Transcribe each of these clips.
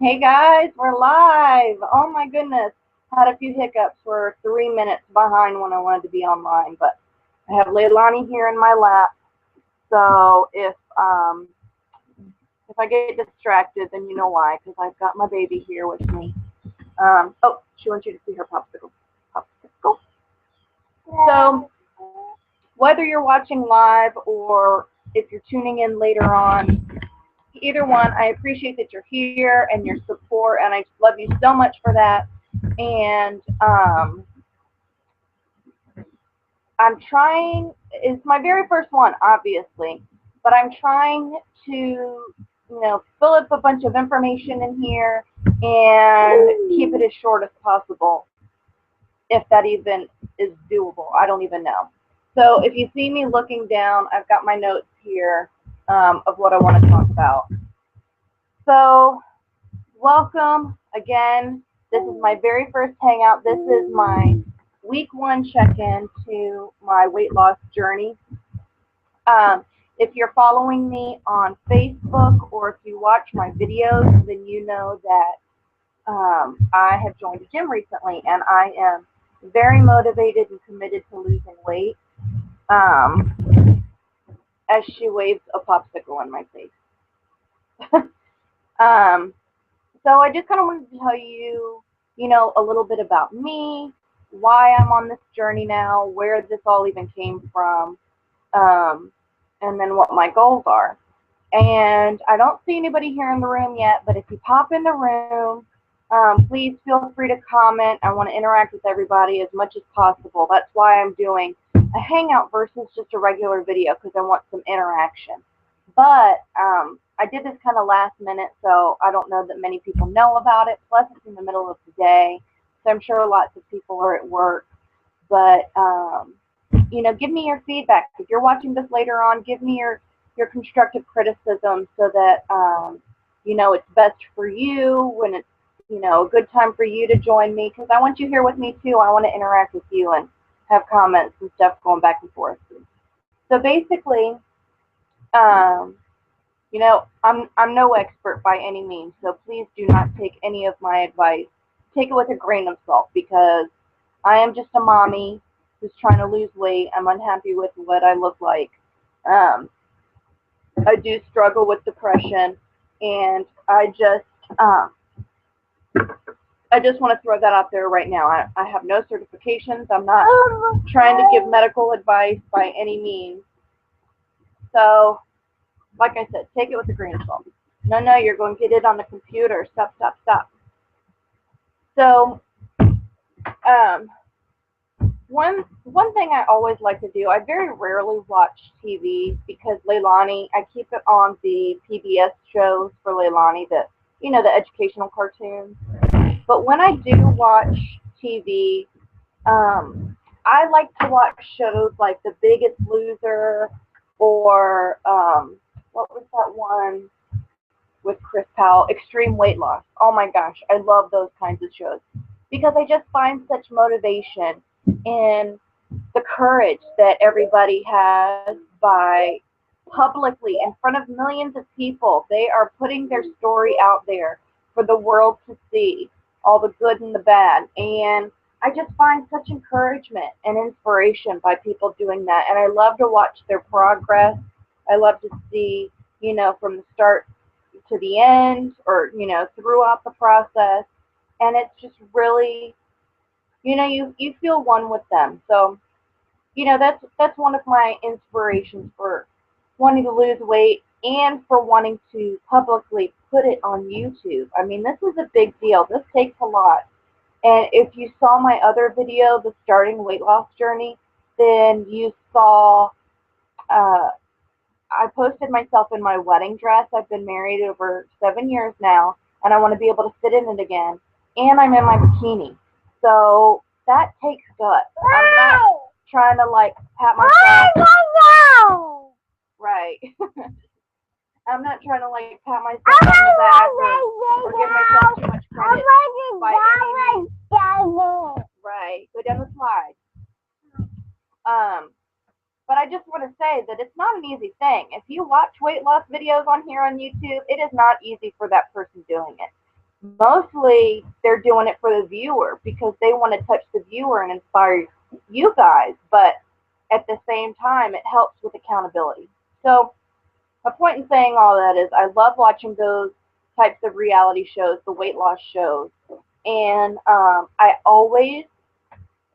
Hey guys, we're live. Oh my goodness. Had a few hiccups. We're 3 minutes behind when I wanted to be online, but I have Leilani here in my lap. So if I get distracted, then you know why, because I've got my baby here with me. Oh, she wants you to see her popsicle. Popsicle. So whether you're watching live or if you're tuning in later on, either one, I appreciate that you're here and your support, and I love you so much for that. And I'm trying, it's my very first one, obviously, but I'm trying to, fill up a bunch of information in here and keep it as short as possible, if that even is doable. I don't even know. So if you see me looking down, I've got my notes here of what I want to talk about. So welcome again. This is my very first hangout. This is my week 1 check-in to my weight loss journey. If you're following me on Facebook or if you watch my videos, then you know that I have joined a gym recently, and I am very motivated and committed to losing weight. As she waves a popsicle in my face. So I just kind of wanted to tell you, a little bit about me, why I'm on this journey now, where this all even came from, and then what my goals are. And I don't see anybody here in the room yet, but if you pop in the room, please feel free to comment. I want to interact with everybody as much as possible. That's why I'm doing a hangout versus just a regular video, because I want some interaction. But I did this kind of last minute, so I don't know that many people know about it. Plus, it's in the middle of the day, so I'm sure lots of people are at work. But, give me your feedback. If you're watching this later on, give me your constructive criticism so that, it's best for you when it's, a good time for you to join me, because I want you here with me too. I want to interact with you and have comments and stuff going back and forth. So basically, I'm no expert by any means, so please do not take any of my advice. Take it with a grain of salt, because I am just a mommy who's trying to lose weight. I'm unhappy with what I look like. I do struggle with depression, and I just want to throw that out there right now. I have no certifications. I'm not trying to give medical advice by any means. So, like I said, take it with a grain of salt. No, you're going to get it on the computer. Stop. So, one thing I always like to do, I very rarely watch TV because Leilani, I keep it on the PBS shows for Leilani, the educational cartoons. But when I do watch TV, I like to watch shows like The Biggest Loser or what was that one with Chris Powell, Extreme Weight Loss. Oh my gosh, I love those kinds of shows because I just find such motivation in the courage that everybody has by publicly in front of millions of people. They are putting their story out there for the world to see, all the good and the bad. And I just find such encouragement and inspiration by people doing that. And I love to watch their progress. I love to see, from the start to the end, or, throughout the process. And it's just really, you feel one with them. So, that's one of my inspirations for wanting to lose weight and for wanting to publicly put it on YouTube. I mean, this is a big deal. This takes a lot. And if you saw my other video, the starting weight loss journey, then you saw I posted myself in my wedding dress. I've been married over 7 years now, and I want to be able to sit in it again. And I'm in my bikini. So that takes guts. I'm not trying to pat myself. Right. I'm not trying to pat myself on the back or give myself too much credit by any means. Right. Go down the slide. But I just want to say that it's not an easy thing. If you watch weight loss videos on here on YouTube, it is not easy for that person doing it. Mostly they're doing it for the viewer because they want to touch the viewer and inspire you guys, but at the same time, it helps with accountability. So my point in saying all that is I love watching those types of reality shows, the weight loss shows, and I always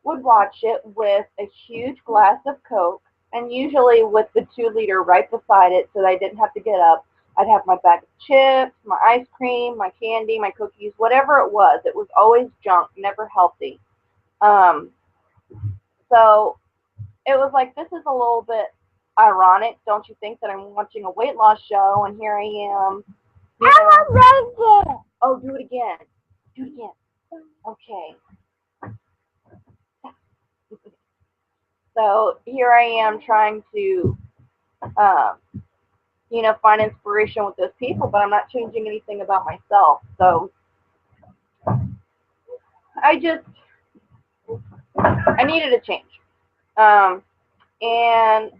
would watch it with a huge glass of Coke, and usually with the 2 liter right beside it so that I didn't have to get up. I'd have my bag of chips, my ice cream, my candy, my cookies, whatever it was. It was always junk, never healthy. Um, so it was like, this is a little bit ironic, don't you think, that I'm watching a weight loss show and here I am. Oh, do it again. Do it again. Okay. So here I am trying to, um, find inspiration with those people, but I'm not changing anything about myself. So I needed a change. Um, and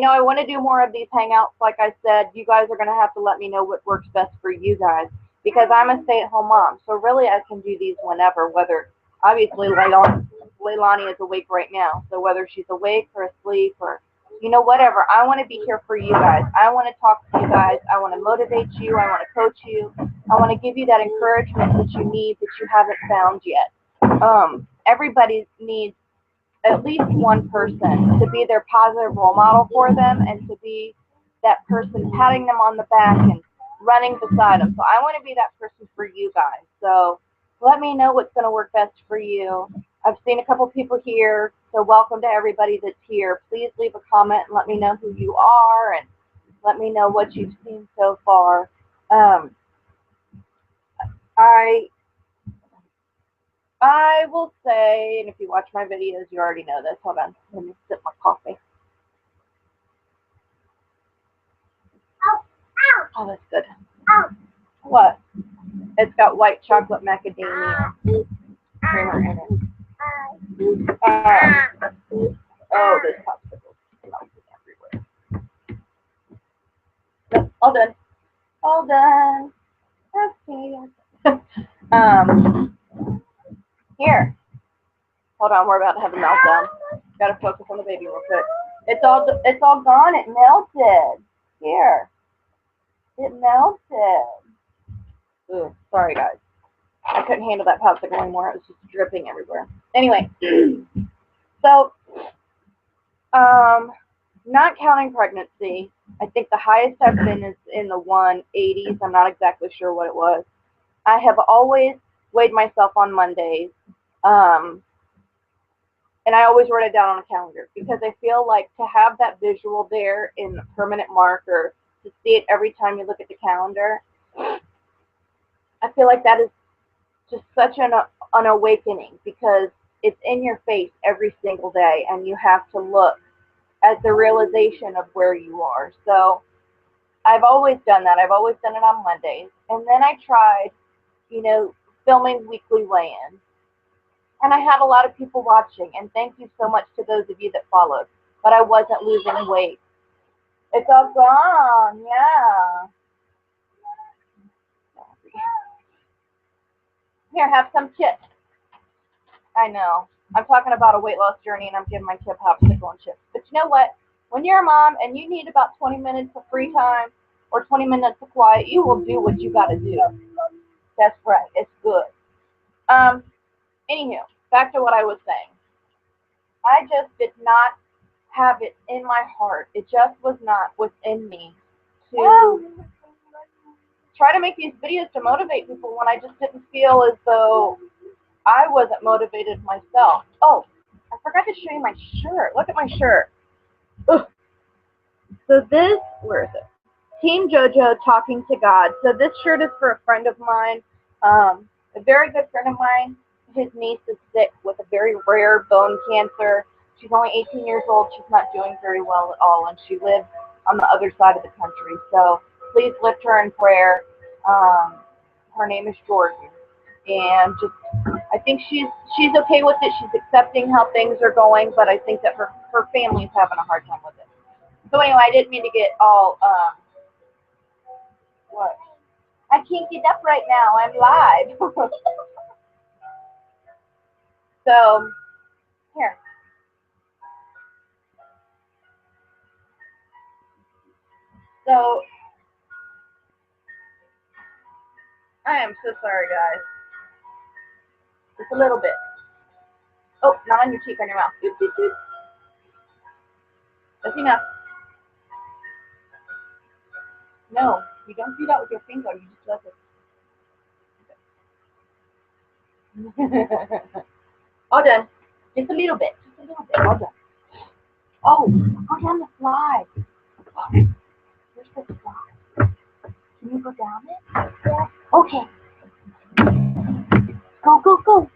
I want to do more of these hangouts. Like I said, you guys are going to have to let me know what works best for you guys because I'm a stay-at-home mom. So really, I can do these whenever, whether obviously Leilani is awake right now. So whether she's awake or asleep or whatever, I want to be here for you guys. I want to talk to you guys. I want to motivate you. I want to coach you. I want to give you that encouragement that you need that you haven't found yet. Everybody needs at least one person to be their positive role model for them and to be that person patting them on the back and running beside them. So I want to be that person for you guys. So let me know what's going to work best for you. I've seen a couple people here, so welcome to everybody that's here. Please leave a comment and let me know who you are and let me know what you've seen so far. I will say, and if you watch my videos, you already know this. Hold on, let me sip my coffee. Oh, that's good. What? It's got white chocolate macadamia creamer in it. Oh, this popsicle melting everywhere. Nope, all done. All done. Okay. Here. Hold on, we're about to have a meltdown. Gotta focus on the baby real quick. It's all gone. It melted. Here. It melted. Ooh, sorry guys. I couldn't handle that popsicle anymore. It was just dripping everywhere. Anyway, so not counting pregnancy, I think the highest I've been is in the 180s. I'm not exactly sure what it was. I have always weighed myself on Mondays. And I always wrote it down on a calendar because I feel like to have that visual there in a permanent marker, to see it every time you look at the calendar, I feel like that is just such an awakening because it's in your face every single day and you have to look at the realization of where you are. So I've always done that. I've always done it on Mondays. And then I tried, filming weekly weigh-ins. And I had a lot of people watching, and thank you so much to those of you that followed. But I wasn't losing weight. It's all gone, yeah. Here, have some chips. I know. I'm talking about a weight loss journey, and I'm giving my kid popsicle and chips. But you know what? When you're a mom and you need about 20 minutes of free time or 20 minutes of quiet, you will do what you got to do. That's right. It's good. Anywho, back to what I was saying. I just did not have it in my heart. It just was not within me to try to make these videos to motivate people when I just didn't feel as though I wasn't motivated myself. Oh, I forgot to show you my shirt. Look at my shirt. Ugh. So this, where is it? Team JoJo Talking to God. So this shirt is for a friend of mine, a very good friend of mine. His niece is sick with a very rare bone cancer. She's only 18 years old. She's not doing very well at all, and she lives on the other side of the country. So please lift her in prayer. Her name is Jordan, and just I think she's okay with it. She's accepting how things are going, but I think that her family's having a hard time with it. So anyway, I didn't mean to get all what? I kinked it up right now. I'm live. So, here. So, I am so sorry, guys. Just a little bit. Oh, not on your cheek, on your mouth. Doot, doot, doot. That's enough. No, you don't do that with your finger. You just let it. All done. Just a little bit. Just a little bit. All done. Oh, go down the slide. Where's the slide? Can you go down it? Yeah. Okay. Go, go, go.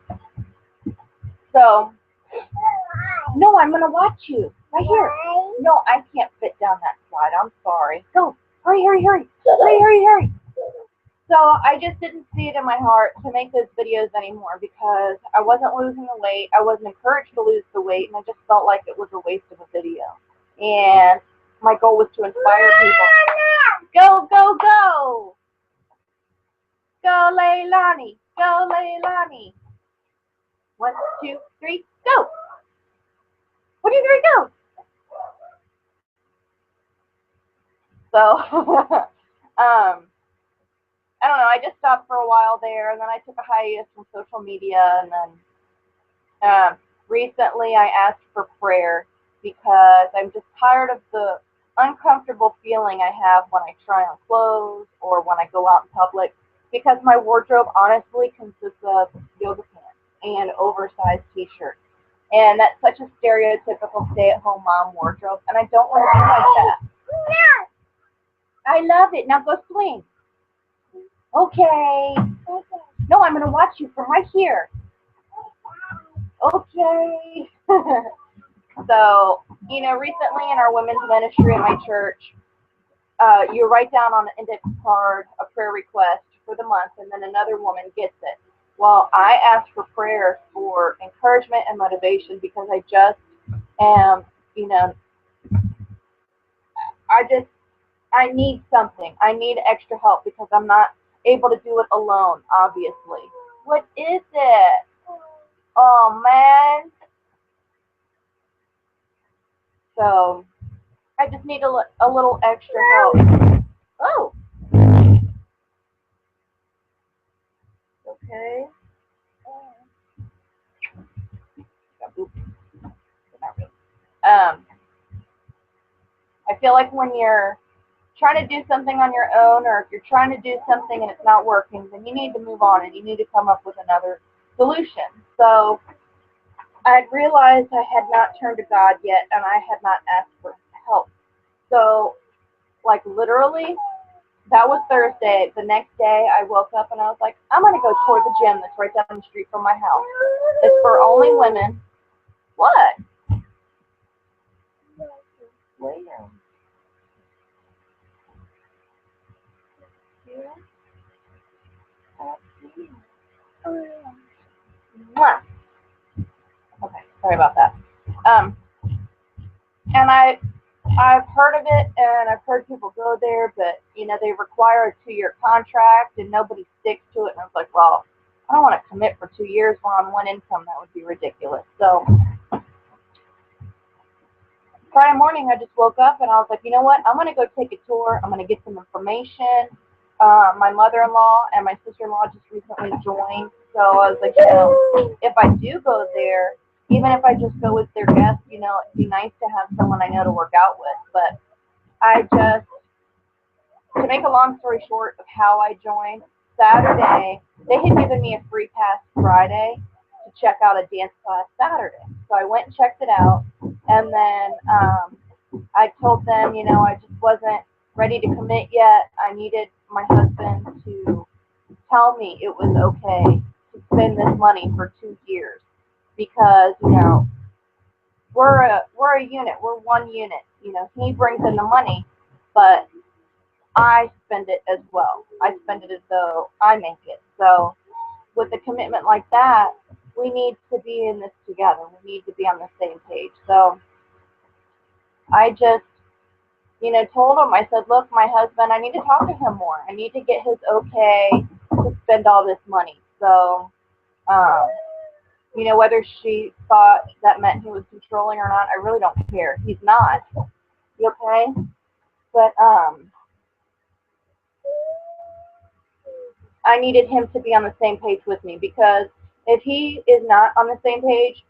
So, no, I'm going to watch you. Right here. No, I can't fit down that slide. I'm sorry. Go. Hurry, hurry, hurry. Hurry, hurry, hurry. So I just didn't see it in my heart to make those videos anymore because I wasn't losing the weight. I wasn't encouraged to lose the weight, and I just felt like it was a waste of a video. And my goal was to inspire people. Go, go, go. Go, Leilani. Go, Leilani. 1, 2, 3, go. 1, 2, 3, go. So, I don't know. I just stopped for a while there, and then I took a hiatus from social media, and then recently I asked for prayer because I'm just tired of the uncomfortable feeling I have when I try on clothes or when I go out in public, because my wardrobe honestly consists of yoga pants and oversized t-shirts. And that's such a stereotypical stay-at-home mom wardrobe, and I don't want to be like that. I love it. Now go swing. Okay. No, I'm going to watch you from right here. Okay. So, you know, recently in our women's ministry at my church, you write down on an index card a prayer request for the month, and then another woman gets it. Well, I asked for prayer for encouragement and motivation because I just am, you know, I need something. I need extra help because I'm not able to do it alone, obviously. What is it? Oh, man. So, I just need a little extra help. Oh. Okay. I feel like when you're trying to do something on your own, or if you're trying to do something and it's not working, then you need to move on and you need to come up with another solution. So I realized I had not turned to God yet, and I had not asked for help. So, like, literally, that was Thursday. The next day, I woke up and I was like, I'm going to go toward the gym that's right down the street from my house. It's for only women. What? Where? Here? Mwah. Okay, sorry about that. And I've heard of it, and I've heard people go there, but you know they require a 2-year contract, and nobody sticks to it. And I was like, well, I don't want to commit for 2 years. We're on one income. That would be ridiculous. So Friday morning, I just woke up and I was like, you know what? I'm going to go take a tour. I'm going to get some information. My mother-in-law and my sister-in-law just recently joined. So I was like, you know, if I do go there, even if I just go with their guests, you know, it'd be nice to have someone I know to work out with. But to make a long story short of how I joined, Saturday, they had given me a free pass Friday to check out a dance class Saturday. So I went and checked it out. And then I told them, you know, I just wasn't ready to commit yet. I needed my husband to tell me it was okay to spend this money for 2 years because, you know, we're a unit. We're one unit. You know, he brings in the money, but I spend it as well. I spend it as though I make it. So with a commitment like that, we need to be in this together. We need to be on the same page. So I just told him, I said, look, my husband, I need to talk to him more. I need to get his okay to spend all this money. So, um, whether she thought that meant he was controlling or not, I really don't care. He's not. You okay? But I needed him to be on the same page with me, because if he is not on the same page,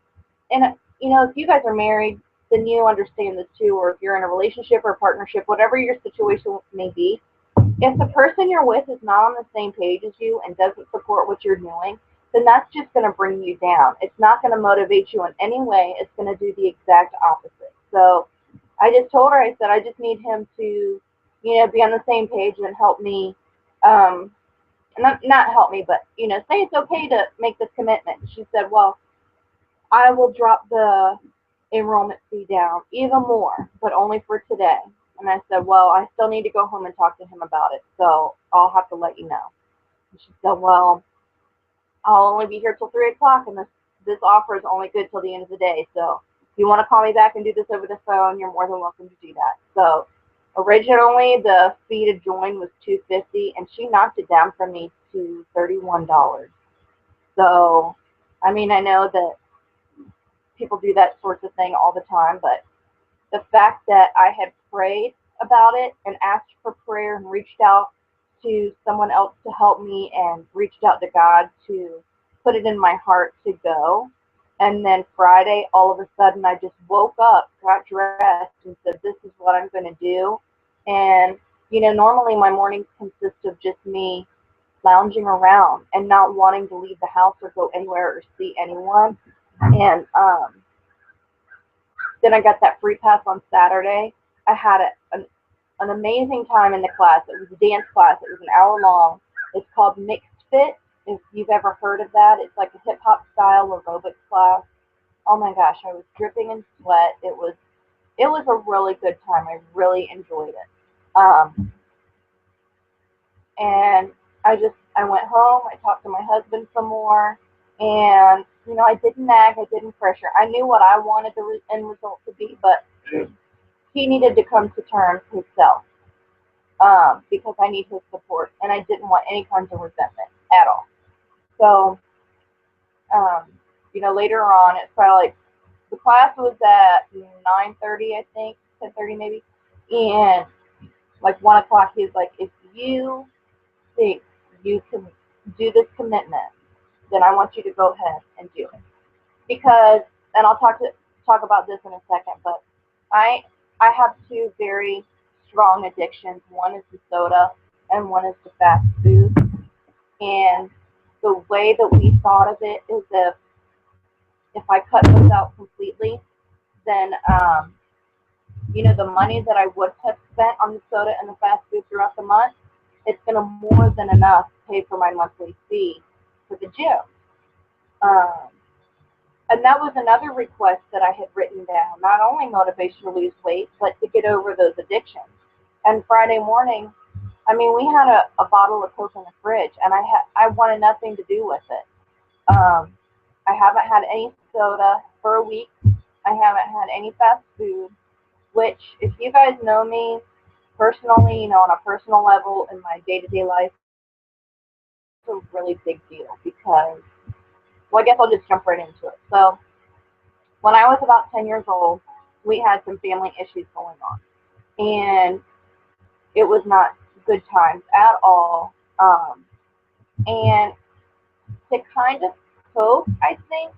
and if you guys are married, then you understand this too, or if you're in a relationship or a partnership, whatever your situation may be, if the person you're with is not on the same page as you and doesn't support what you're doing, then that's just going to bring you down. It's not going to motivate you in any way. It's going to do the exact opposite. So I just told her, I said, I just need him to, be on the same page and help me, not help me, but, say it's okay to make this commitment. She said, well, I will drop the enrollment fee down even more, but only for today. And I said, well, I still need to go home and talk to him about it, so I'll have to let you know. And she said, well, I'll only be here till 3 o'clock, and this offer is only good till the end of the day. So if you want to call me back and do this over the phone, you're more than welcome to do that. So originally the fee to join was $250, and she knocked it down for me to $31. So, I mean, I know that people do that sorts of thing all the time, but the fact that I had prayed about it and asked for prayer and reached out to someone else to help me and reached out to God to put it in my heart to go. And then Friday, all of a sudden, I just woke up, got dressed, and said, this is what I'm going to do. And, normally my mornings consist of just me lounging around and not wanting to leave the house or go anywhere or see anyone. And then I got that free pass on Saturday. I had an amazing time in the class. It was a dance class. It was an hour long. It's called Mixed Fit. If you've ever heard of that, it's like a hip hop style aerobics class. Oh my gosh, I was dripping in sweat. It was a really good time. I really enjoyed it. And I went home. I talked to my husband some more, and I didn't nag. I didn't pressure. I knew what I wanted the end result to be, but he needed to come to terms himself, because I need his support, and I didn't want any kinds of resentment at all. So, um, later on, it's probably like the class was at 9:30, I think, 10:30 maybe, and like 1 o'clock, he's like, if you think you can do this commitment, then I want you to go ahead and do it. Because, and I'll talk about this in a second, but I I have two very strong addictions. One is the soda, and one is the fast food. And the way that we thought of it is, if I cut those out completely, then the money that I would have spent on the soda and the fast food throughout the month, it's going to more than enough to pay for my monthly fee for the gym. Um, and that was another request that I had written down, not only motivation to lose weight, but to get over those addictions. And Friday morning, I mean, we had a bottle of Coke in the fridge, and I wanted nothing to do with it. I haven't had any soda for a week. I haven't had any fast food, which, if you guys know me personally, on a personal level in my day-to-day life, it's a really big deal because, well, I guess I'll just jump right into it. So, when I was about 10 years old, we had some family issues going on, and it was not good times at all. And to kind of cope, I think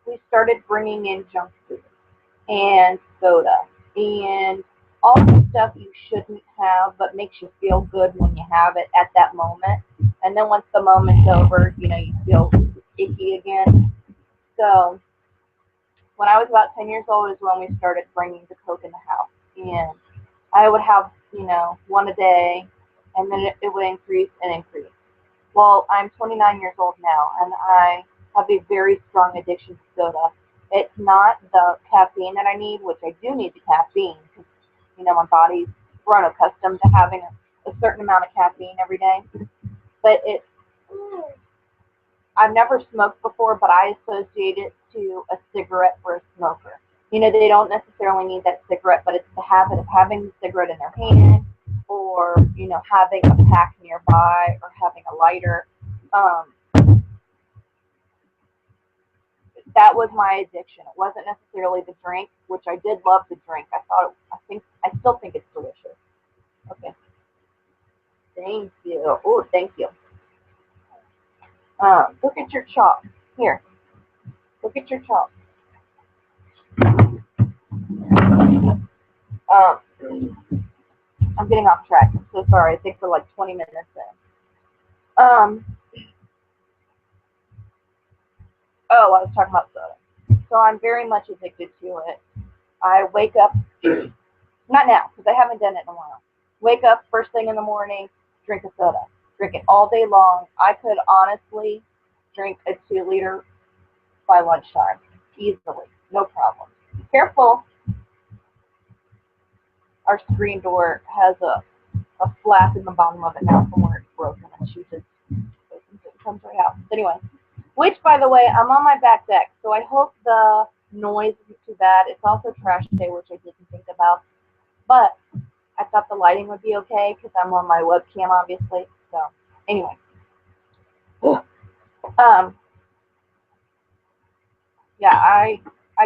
we started bringing in junk food and soda and all the stuff you shouldn't have, but makes you feel good when you have it at that moment. And then once the moment's over, you feel icky again. So when I was about 10 years old is when we started bringing the Coke in the house. And I would have, one a day, and then it would increase and increase. Well, I'm 29 years old now, and I have a very strong addiction to soda. It's not the caffeine that I need, which I do need the caffeine because, my body's grown accustomed to having a certain amount of caffeine every day. But I've never smoked before, but I associate it to a cigarette for a smoker. You know, they don't necessarily need that cigarette, but it's the habit of having the cigarette in their hand, or you know, having a pack nearby, or having a lighter. Um, that was my addiction. It wasn't necessarily the drink, which I did love the drink. I still think it's delicious. Okay, thank you. Oh, thank you. Look at your chalk. Here, look at your chalk. Um, I'm getting off track. I'm so sorry. I think we're like 20 minutes in. Oh, I was talking about soda. So I'm very much addicted to it. I wake up, not now, because I haven't done it in a while. Wake up first thing in the morning, drink a soda. Drink it all day long. I could honestly drink a 2 liter by lunchtime, easily, no problem. Careful, our screen door has a flap in the bottom of it now from where it's broken, and she just opens it and comes right out. Anyway, which, by the way, I'm on my back deck, so I hope the noise isn't too bad. It's also trash day, which I didn't think about, but I thought the lighting would be okay because I'm on my webcam, obviously. So, anyway, um, yeah, I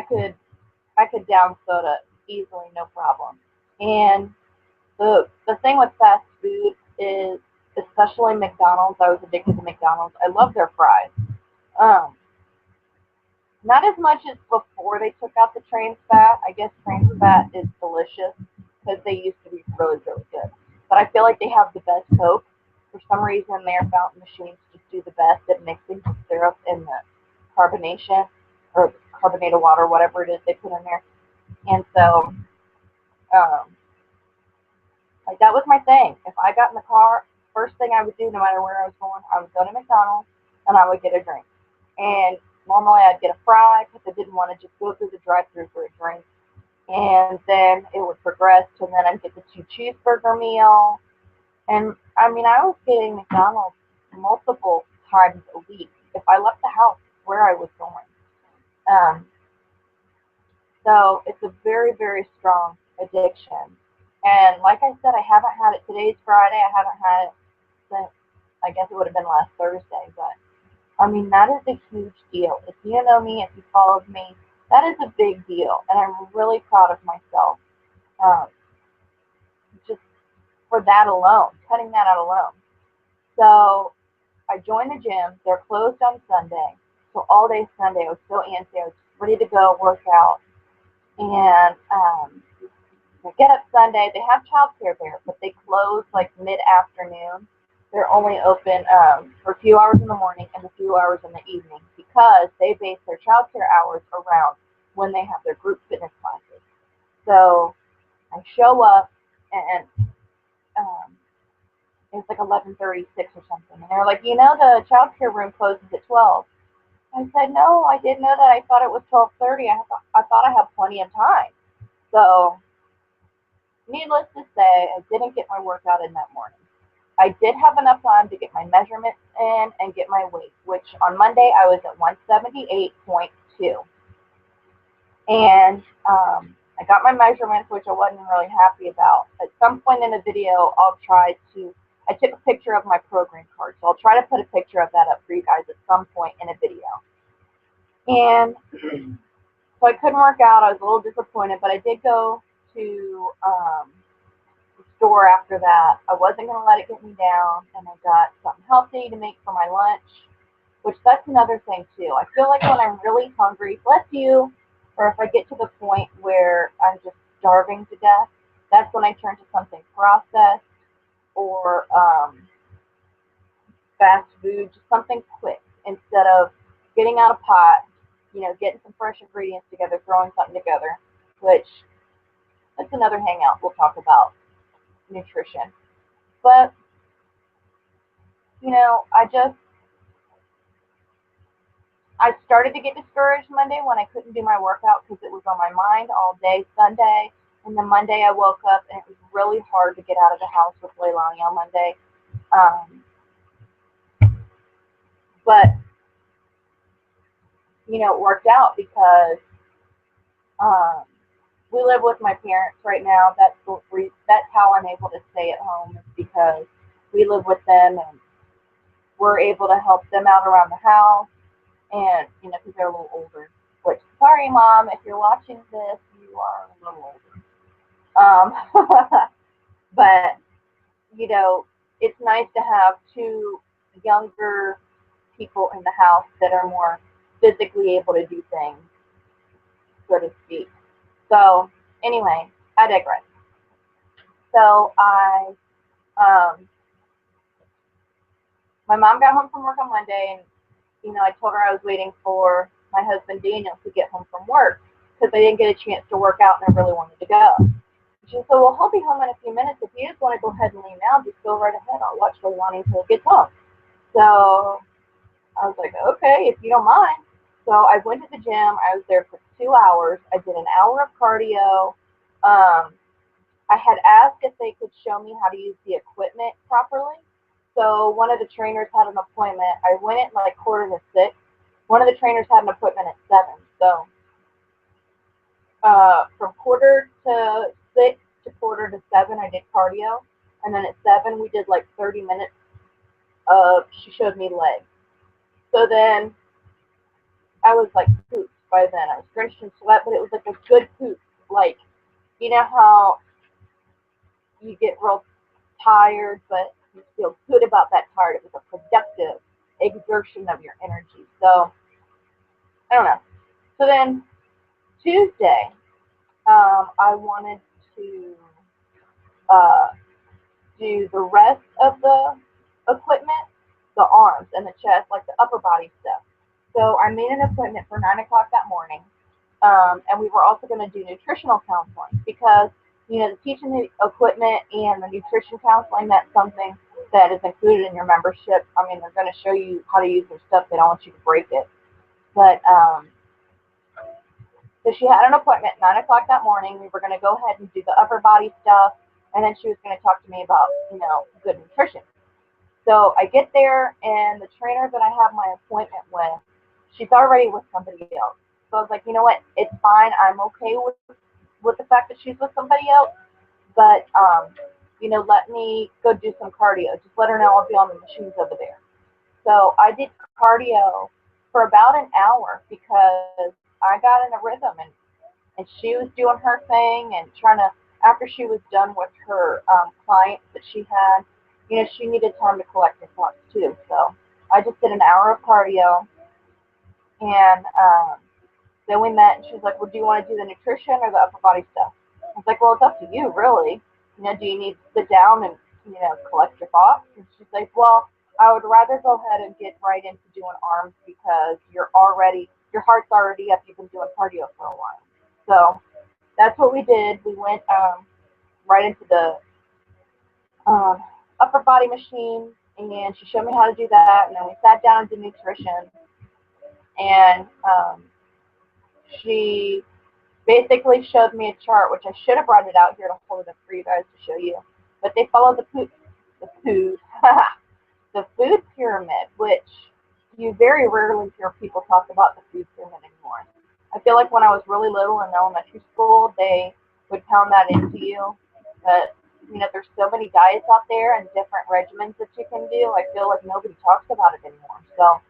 could down soda easily, no problem. And the thing with fast food is, especially McDonald's. I was addicted to McDonald's. I love their fries. Um, Not as much as before they took out the trans fat. I guess trans fat is delicious because they used to be really, really good. But I feel like they have the best Coke. For some reason, their fountain machines just do the best at mixing the syrup and the carbonation or carbonated water, whatever it is they put in there. And so, um, like that was my thing. If I got in the car, first thing I would do, no matter where I was going, I would go to McDonald's and I would get a drink. And normally I'd get a fry because I didn't want to just go through the drive-through for a drink. And then it would progress to then I'd get the 2 cheeseburger meal. And I mean, I was getting McDonald's multiple times a week if I left the house where I was going. Um, so it's a very, very strong addiction. And like I said, I haven't had it. Today's Friday. I haven't had it since, I guess it would have been last Thursday. But I mean, that is a huge deal. If you know me, if you followed me, that is a big deal. And I'm really proud of myself, um, just for that alone, cutting that out alone. So I joined the gym. They're closed on Sunday. So all day Sunday, I was so antsy. I was ready to go work out. And I get up Sunday. They have childcare there, but they close like mid-afternoon. They're only open for a few hours in the morning and a few hours in the evening because they base their childcare hours around when they have their group fitness classes. So I show up and um, it's like 11:36 or something, and they're like, you know, the childcare room closes at 12. I said, no, I didn't know that. I thought it was 12:30. I thought I had plenty of time. So needless to say, I didn't get my workout in that morning. I did have enough time to get my measurements in and get my weight, which on Monday I was at 178.2. And I got my measurements, which I wasn't really happy about. At some point in the video, I took a picture of my program card. So I'll try to put a picture of that up for you guys at some point in a video. And so I couldn't work out. I was a little disappointed, but I did go to store after that. I wasn't going to let it get me down, and I got something healthy to make for my lunch, which that's another thing too. I feel like when I'm really hungry, bless you, or if I get to the point where I'm just starving to death, that's when I turn to something processed or fast food, just something quick instead of getting out a pot, you know, getting some fresh ingredients together, throwing something together, which that's another hangout we'll talk about nutrition. But, you know, I started to get discouraged Monday when I couldn't do my workout because it was on my mind all day Sunday. And then Monday I woke up and it was really hard to get out of the house with Leilani on Monday. But, you know, it worked out because Um, we live with my parents right now. That's how I'm able to stay at home, is because we live with them and we're able to help them out around the house. And because they're a little older. Which, sorry, mom, if you're watching this, you are a little older. But it's nice to have two younger people in the house that are more physically able to do things, so to speak. So, anyway, I digress. So um, my mom got home from work on Monday, and I told her I was waiting for my husband Daniel to get home from work because I didn't get a chance to work out and I really wanted to go. She said, "Well, he'll be home in a few minutes. If you just want to go ahead and leave now, just go right ahead. I'll watch Leilani until he gets home." So I was like, "Okay, if you don't mind." So I went to the gym. I was there for 2 hours. I did an hour of cardio. I had asked if they could show me how to use the equipment properly. So one of the trainers had an appointment. I went at like 5:45. One of the trainers had an appointment at 7. So from 5:45 to 6:45, I did cardio. And then at 7, we did like 30 minutes of, she showed me legs. So then I was like pooped by then. I was drenched in sweat, but it was like a good poop. Like, you know how you get real tired, but you feel good about that tired. It was a productive exertion of your energy. So, I don't know. So then Tuesday, I wanted to uh, do the rest of the equipment, the arms and the chest, like the upper body stuff. So I made an appointment for 9 o'clock that morning. And we were also going to do nutritional counseling because, the teaching the equipment and the nutrition counseling, that's something that is included in your membership. I mean, they're going to show you how to use their stuff. They don't want you to break it. But so she had an appointment at 9 o'clock that morning. We were going to go ahead and do the upper body stuff, and then she was going to talk to me about, good nutrition. So I get there, and the trainer that I have my appointment with, she's already with somebody else. So I was like, you know what? It's fine. I'm okay with the fact that she's with somebody else, but let me go do some cardio. Just let her know I'll be on the machines over there. So I did cardio for about an hour because I got in a rhythm, and she was doing her thing and trying to, after she was done with her clients that she had, she needed time to collect her thoughts too. So I just did an hour of cardio, and then we met, and she was like, "Well, do you want to do the nutrition or the upper body stuff?" I was like, "Well, it's up to you, really. Do you need to sit down and, collect your thoughts?" And she's like, "Well, I would rather go ahead and get right into doing arms because your heart's already up. You've been doing cardio for a while." So that's what we did. We went right into the um, upper body machine, and she showed me how to do that. And then we sat down and did nutrition, and she basically showed me a chart, which I should have brought it out here to hold it up for you guys to show you. But they follow the the food pyramid, which you very rarely hear people talk about the food pyramid anymore. I feel like when I was really little in elementary school, they would pound that into you. But there's so many diets out there and different regimens that you can do. I feel like nobody talks about it anymore. So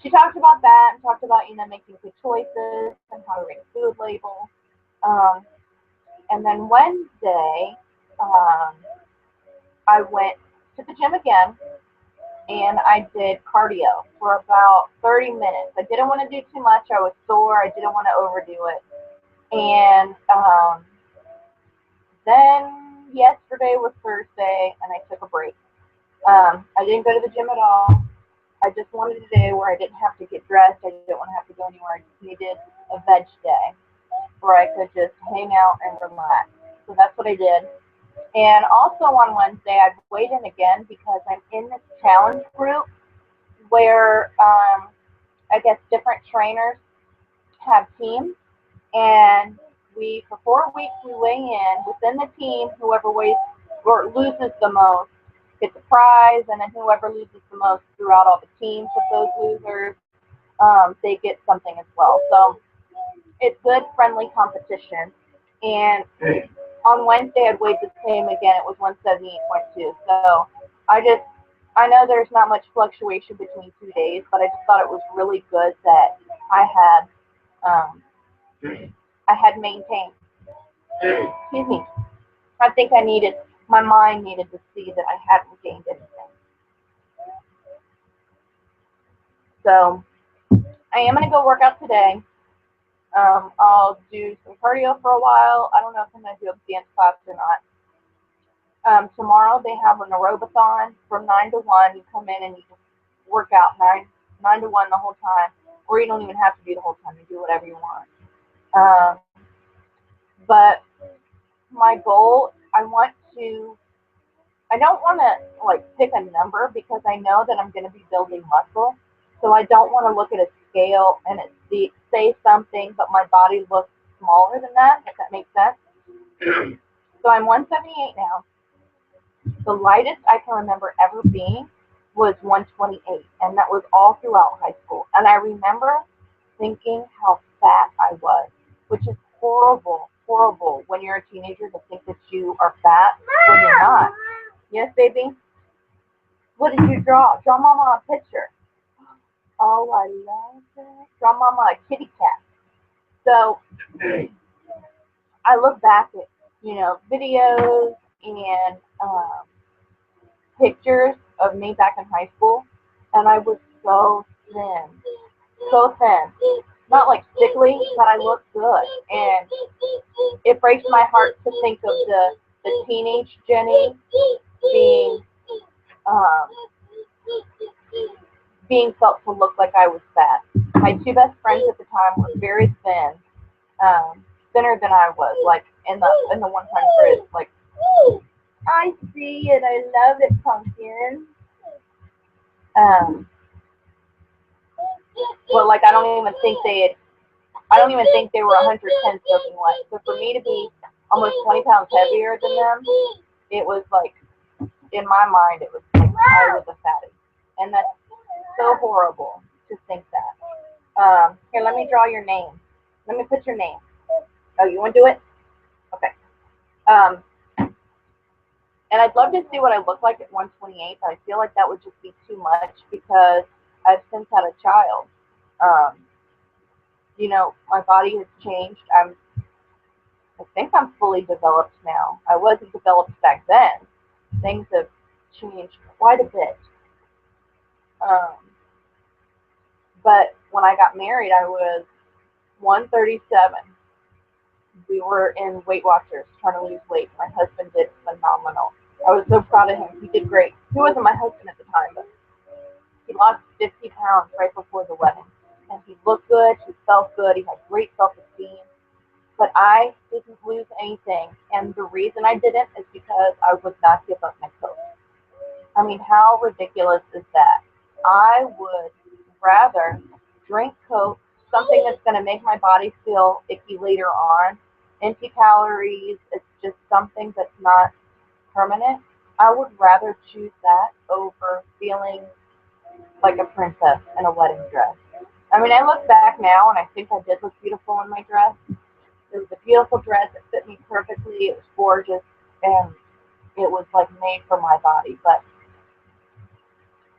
she talked about that and talked about making good choices and how to read food labels. Um, and then Wednesday, um, I went to the gym again and I did cardio for about 30 minutes. I didn't want to do too much. I was sore. I didn't want to overdo it. And then yesterday was Thursday, and I took a break. I didn't go to the gym at all. I just wanted a day where I didn't have to get dressed. I didn't want to have to go anywhere. I just needed a veg day where I could just hang out and relax. So that's what I did. And also on Wednesday, I weighed in again because I'm in this challenge group where I guess different trainers have teams, and for 4 weeks we weigh in within the team. Whoever weighs or loses the most gets a prize, and then whoever loses the most throughout all the teams of those losers, they get something as well. So it's good, friendly competition. And on Wednesday, I'd weighed the same again. It was 178.2. So I know there's not much fluctuation between 2 days, but I just thought it was really good that I um, had maintained. Excuse me. I think my mind needed to see that I hadn't gained anything. So I am going to go work out today. I'll do some cardio for a while. I don't know if I'm going to do a dance class or not. Tomorrow they have an aerobathon from 9 to 1. You come in and you just work out 9 to 1 the whole time. Or you don't even have to do the whole time. You do whatever you want. But my goal, I don't want to like pick a number because I know that I'm going to be building muscle. So I don't want to look at a scale and say something, but my body looks smaller than that, if that makes sense. So I'm 178 now. The lightest I can remember ever being was 128, and that was all throughout high school. And I remember thinking how fat I was, which is horrible when you're a teenager to think that you are fat when you're not. Yes, baby? What did you draw? Draw Mama a picture. Oh, I love it. Draw Mama a kitty cat. So I look back at, videos and pictures of me back in high school, and I was so thin. So thin. Not like sickly, but I looked good. And it breaks my heart to think of the teenage Jenny um, being felt to look like I was fat. My two best friends at the time were very thin, thinner than I was, like in the 100s. Like, I see it, I love it, pumpkin. Well, like I don't even think they were 110 soaking wet. So for me to be almost 20 pounds heavier than them, it was like, in my mind, it was like I was a fatty. And that's so horrible to think that. Here, let me draw your name. Let me put your name. Oh, you want to do it? Okay. And I'd love to see what I look like at 128, but I feel like that would just be too much because I've since had a child. My body has changed. I think I'm fully developed now. I wasn't developed back then. Things have changed quite a bit. But when I got married, I was 137. We were in Weight Watchers trying to lose weight. My husband did phenomenal. I was so proud of him. He did great. He wasn't my husband at the time, but he lost 50 pounds right before the wedding. And he looked good. He felt good. He had great self-esteem. But I didn't lose anything. And the reason I didn't is because I would not give up my Coke. I mean, how ridiculous is that? I would rather drink Coke, something that's going to make my body feel icky later on, empty calories, it's just something that's not permanent. I would rather choose that over feeling like a princess in a wedding dress. I mean, I look back now and I think I did look beautiful in my dress. It was a beautiful dress. It fit me perfectly. It was gorgeous. And it was like made for my body. But,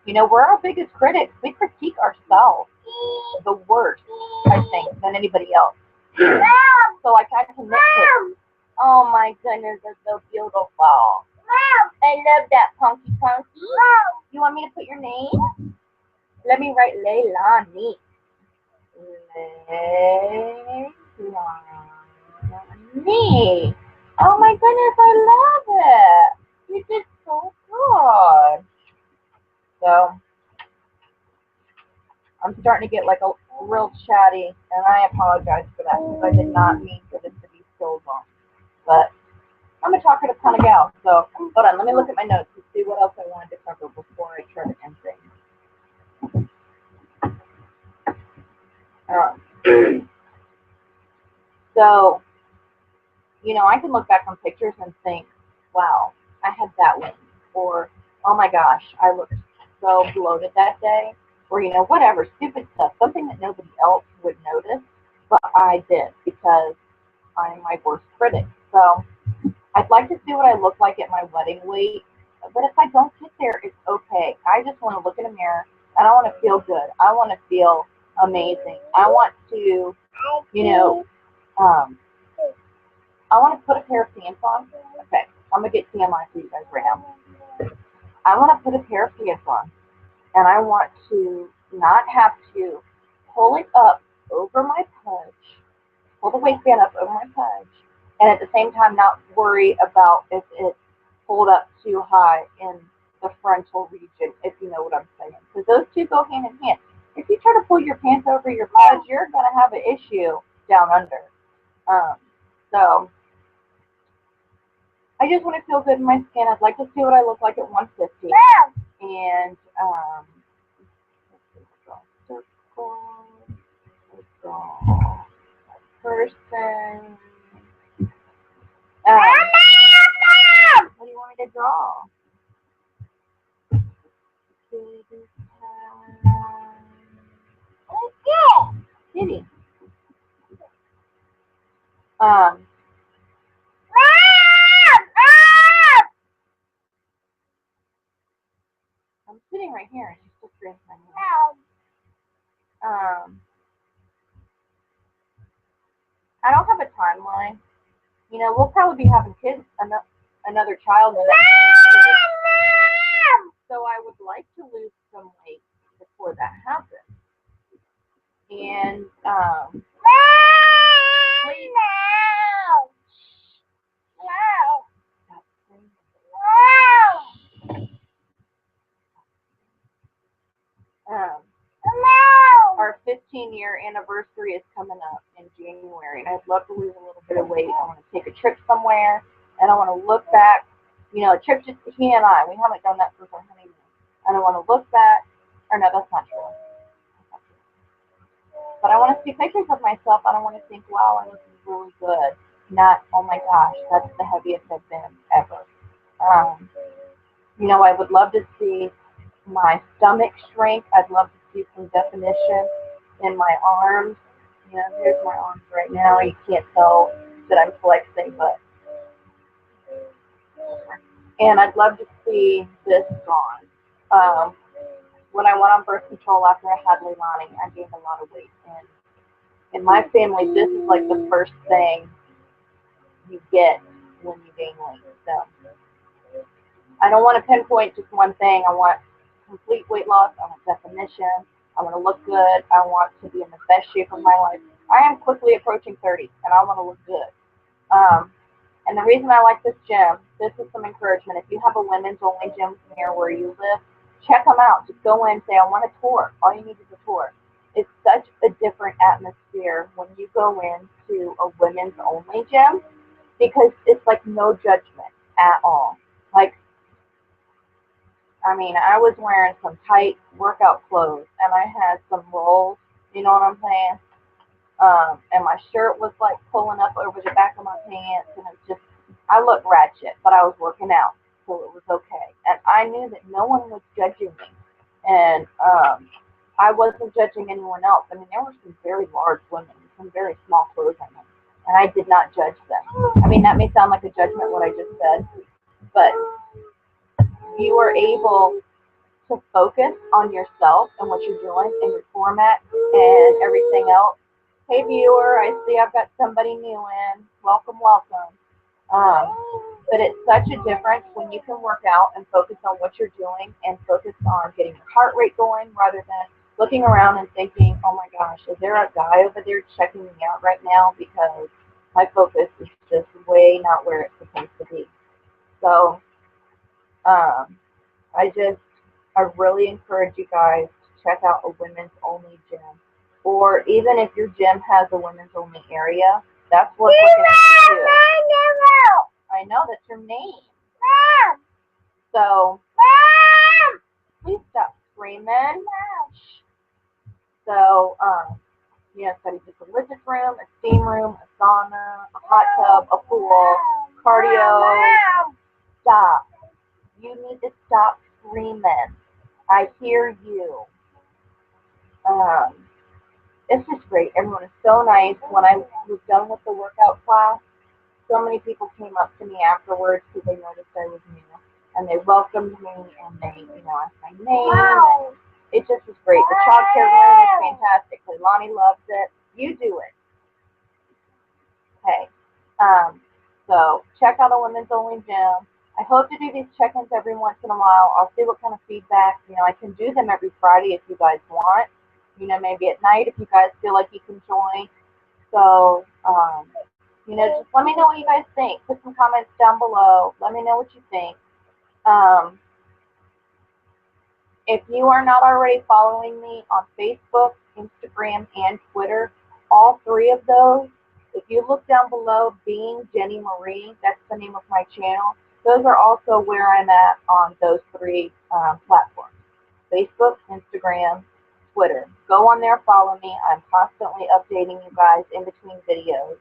we're our biggest critics. We critique ourselves the worst, I think, than anybody else. So I kind of nitpick. Oh my goodness, they're so beautiful. I love that punky. You want me to put your name? Let me write Leilani. Leilani. Oh my goodness, I love it. You did so good. So I'm starting to get like a real chatty, and I apologize for that because I did not mean for this to be so long. But I'm a talkative kind of gal, so hold on, let me look at my notes to see what else I wanted to cover before I try to end things. So, I can look back on pictures and think, wow, I had that one. Or, oh my gosh, I looked so bloated that day. Or, whatever, stupid stuff, something that nobody else would notice. but I did because I'm my worst critic. So I'd like to see what I look like at my wedding weight, but if I don't get there, it's okay. I just want to look in a mirror and I want to feel good. I want to feel amazing. I want to, you know, um, I want to put a pair of pants on. Okay, I'm gonna get TMI for you guys right now. I want to put a pair of pants on, and I want to not have to pull it up over my pudge, pull the waistband up over my pudge, and at the same time not worry about if it's pulled up too high in the frontal region, if you know what I'm saying. Because those two go hand in hand. If you try to pull your pants over your pudge, you're going to have an issue down under. Um, so I just want to feel good in my skin. I'd like to see what I look like at 150. And circle, circle, person. What do you want me to draw? Kitty. Um, I'm sitting right here and she's just drinking my milk. I don't have a timeline. You know, we'll probably be having kids, another child in the next few years. So I would like to lose some weight before that happens. And please, um, our 15-year anniversary is coming up in January, and I'd love to lose a little bit of weight. I want to take a trip somewhere, and I want to look back. You know, a trip just he and I. We haven't done that since our honeymoon, and I want to look back. Or no, that's not true. But I want to see pictures of myself, and I want to think, wow, I look really good. Not, oh my gosh, that's the heaviest I've been ever. You know, I would love to see my stomach shrink. I'd love to see some definition in my arms. You know, here's my arms right now. You can't tell that I'm flexing, but and I'd love to see this gone. When I went on birth control after I had Leilani, I gained a lot of weight. And in my family, this is like the first thing you get when you gain weight. So I don't want to pinpoint just one thing. I want complete weight loss. I want definition. I want to look good. I want to be in the best shape of my life. I am quickly approaching 30, and I want to look good. And the reason I like this gym, this is some encouragement. If you have a women's only gym near where you live, check them out. Just go in and say, I want a tour. All you need is a tour. It's such a different atmosphere when you go into a women's only gym because it's like no judgment at all. Like, I mean, I was wearing some tight workout clothes and I had some rolls, you know what I'm saying? And my shirt was like pulling up over the back of my pants, and it's just, I looked ratchet, but I was working out, so it was okay. And I knew that no one was judging me, and I wasn't judging anyone else. I mean, there were some very large women, some very small clothes on them, and I did not judge them. I mean, that may sound like a judgment what I just said, but you are able to focus on yourself and what you're doing and your format and everything else. Hey viewer, I see I've got somebody new in. Welcome, welcome. But it's such a difference when you can work out and focus on what you're doing and focus on getting your heart rate going rather than looking around and thinking, oh my gosh, is there a guy over there checking me out right now because my focus is just way not where it's supposed to be. So I really encourage you guys to check out a women's only gym. Or even if your gym has a women's only area, that's worth looking into too. I know, that's your name. So please stop screaming. So you know, study just a religious room, a steam room, a sauna, a hot tub, a pool, cardio. Stop. You need to stop screaming. I hear you. it's just great. Everyone is so nice. When I was done with the workout class, so many people came up to me afterwards because they noticed I was new, and they welcomed me and they, asked my name. Wow. It just was great. The child care room is fantastic. Leilani loves it. You do it. Okay. So check out a women's only gym. I hope to do these check-ins every once in a while. I'll see what kind of feedback. I can do them every Friday if you guys want. Maybe at night if you guys feel like you can join. So, just let me know what you guys think. Put some comments down below. Let me know what you think. If you are not already following me on Facebook, Instagram, and Twitter, all three of those, if you look down below, Being Jenny Marie, that's the name of my channel. Those are also where I'm at on those three platforms. Facebook, Instagram, Twitter. Go on there, follow me. I'm constantly updating you guys in between videos.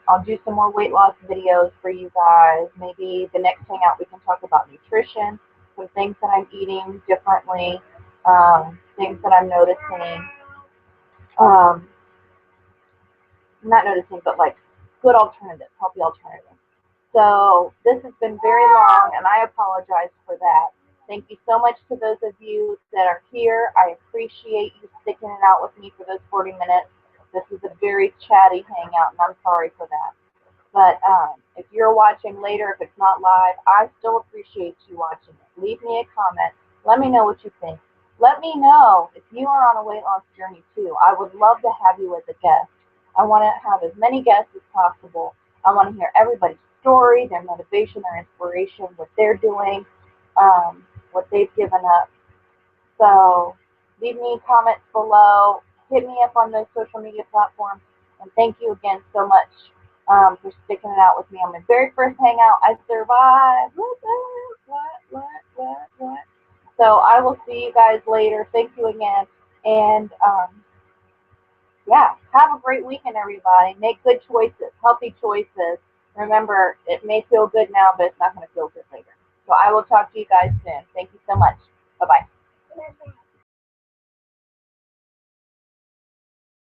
I'll do some more weight loss videos for you guys. Maybe the next hangout we can talk about nutrition, some things that I'm eating differently, things that I'm noticing. Not noticing, but like good alternatives, healthy alternatives. So this has been very long, and I apologize for that. Thank you so much to those of you that are here. I appreciate you sticking it out with me for those 40 minutes. This is a very chatty hangout, and I'm sorry for that. But if you're watching later, if it's not live, I still appreciate you watching it. Leave me a comment. Let me know what you think. Let me know if you are on a weight loss journey too. I would love to have you as a guest. I want to have as many guests as possible. I want to hear everybody's story, their motivation, their inspiration, what they're doing, what they've given up. So leave me comments below. Hit me up on those social media platforms. And thank you again so much for sticking it out with me on my very first hangout. I survived. What? So I will see you guys later. Thank you again. And yeah, have a great weekend, everybody. Make good choices, healthy choices. Remember, it may feel good now, but it's not going to feel good later. So I will talk to you guys soon. Thank you so much. Bye-bye.